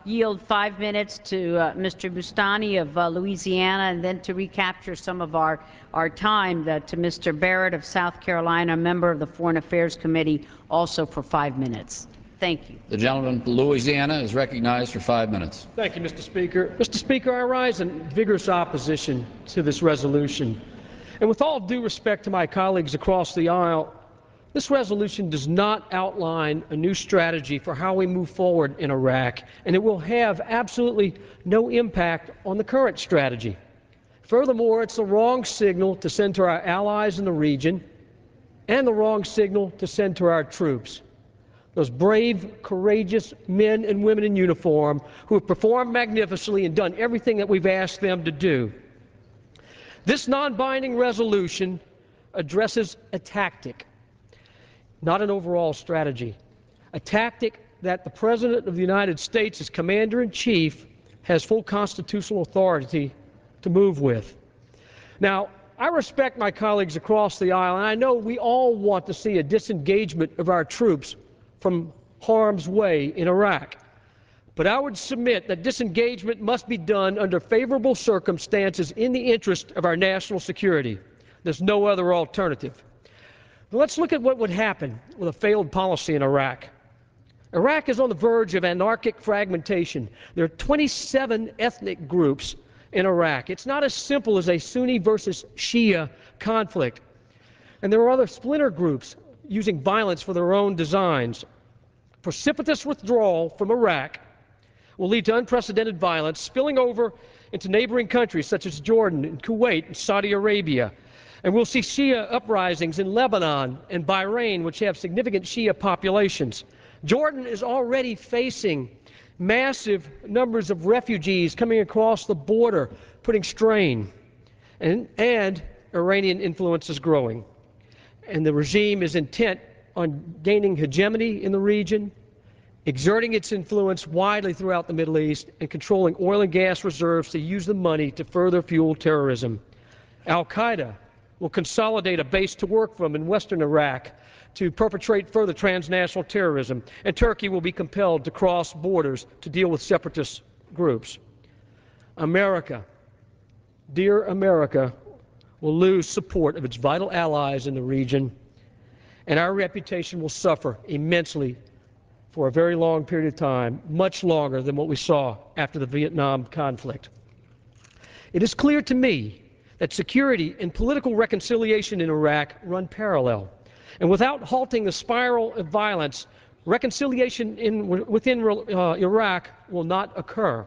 yield 5 minutes to Mr. Boustany of Louisiana, and then to recapture some of our time to Mr. Barrett of South Carolina, a member of the Foreign Affairs Committee, also for 5 minutes. Thank you. The gentleman from Louisiana is recognized for 5 minutes. Thank you, Mr. Speaker. Mr. Speaker, I rise in vigorous opposition to this resolution. And with all due respect to my colleagues across the aisle, this resolution does not outline a new strategy for how we move forward in Iraq, and it will have absolutely no impact on the current strategy. Furthermore, it's the wrong signal to send to our allies in the region and the wrong signal to send to our troops. Those brave, courageous men and women in uniform who have performed magnificently and done everything that we've asked them to do. This non-binding resolution addresses a tactic, not an overall strategy, a tactic that the President of the United States, as Commander-in-Chief, has full constitutional authority to move with. Now, I respect my colleagues across the aisle, and I know we all want to see a disengagement of our troops from harm's way in Iraq. But I would submit that disengagement must be done under favorable circumstances in the interest of our national security. There's no other alternative. Let's look at what would happen with a failed policy in Iraq. Iraq is on the verge of anarchic fragmentation. There are 27 ethnic groups in Iraq. It's not as simple as a Sunni versus Shia conflict. And there are other splinter groups using violence for their own designs. Precipitous withdrawal from Iraq will lead to unprecedented violence spilling over into neighboring countries such as Jordan and Kuwait and Saudi Arabia. And we'll see Shia uprisings in Lebanon and Bahrain, which have significant Shia populations. Jordan is already facing massive numbers of refugees coming across the border, putting strain. And Iranian influence is growing. And the regime is intent on gaining hegemony in the region, exerting its influence widely throughout the Middle East, and controlling oil and gas reserves to use the money to further fuel terrorism. Al-Qaeda will consolidate a base to work from in western Iraq to perpetrate further transnational terrorism, and Turkey will be compelled to cross borders to deal with separatist groups. America, dear America, will lose support of its vital allies in the region, and our reputation will suffer immensely for a very long period of time, much longer than what we saw after the Vietnam conflict. It is clear to me that security and political reconciliation in Iraq run parallel. And without halting the spiral of violence, reconciliation within Iraq will not occur.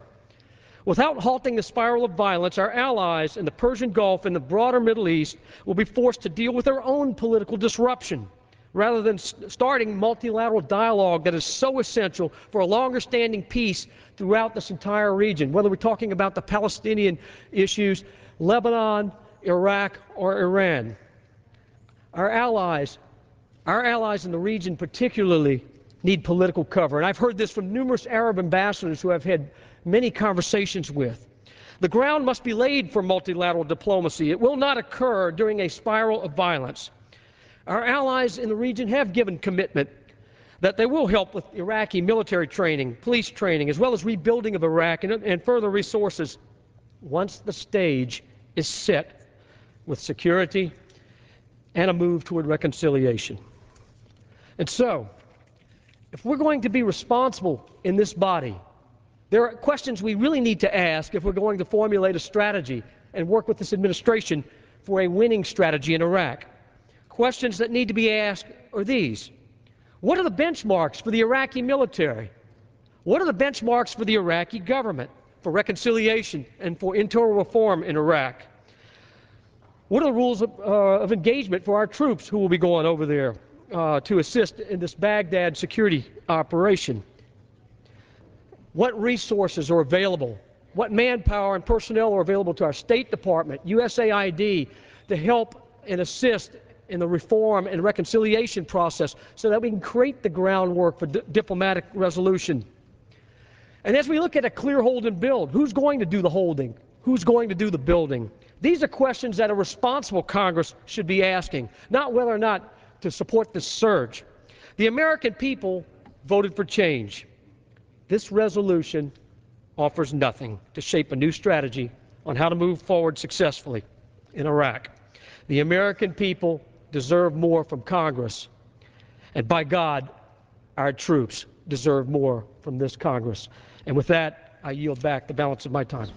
Without halting the spiral of violence, our allies in the Persian Gulf and the broader Middle East will be forced to deal with their own political disruption, rather than starting multilateral dialogue that is so essential for a longer-standing peace throughout this entire region, whether we're talking about the Palestinian issues, Lebanon, Iraq, or Iran. Our allies in the region particularly need political cover, and I've heard this from numerous Arab ambassadors who I've had many conversations with. The ground must be laid for multilateral diplomacy. It will not occur during a spiral of violence. Our allies in the region have given commitment that they will help with Iraqi military training, police training, as well as rebuilding of Iraq and further resources once the stage is set with security and a move toward reconciliation. And so, if we're going to be responsible in this body, there are questions we really need to ask if we're going to formulate a strategy and work with this administration for a winning strategy in Iraq. Questions that need to be asked are these. What are the benchmarks for the Iraqi military? What are the benchmarks for the Iraqi government for reconciliation and for internal reform in Iraq? What are the rules of engagement for our troops who will be going over there to assist in this Baghdad security operation? What resources are available? What manpower and personnel are available to our State Department, USAID, to help and assist in the reform and reconciliation process so that we can create the groundwork for diplomatic resolution? And as we look at a clear hold and build, who's going to do the holding? Who's going to do the building? These are questions that a responsible Congress should be asking, not whether or not to support this surge. The American people voted for change. This resolution offers nothing to shape a new strategy on how to move forward successfully in Iraq. The American people deserve more from Congress, and by God, our troops deserve more from this Congress. And with that, I yield back the balance of my time.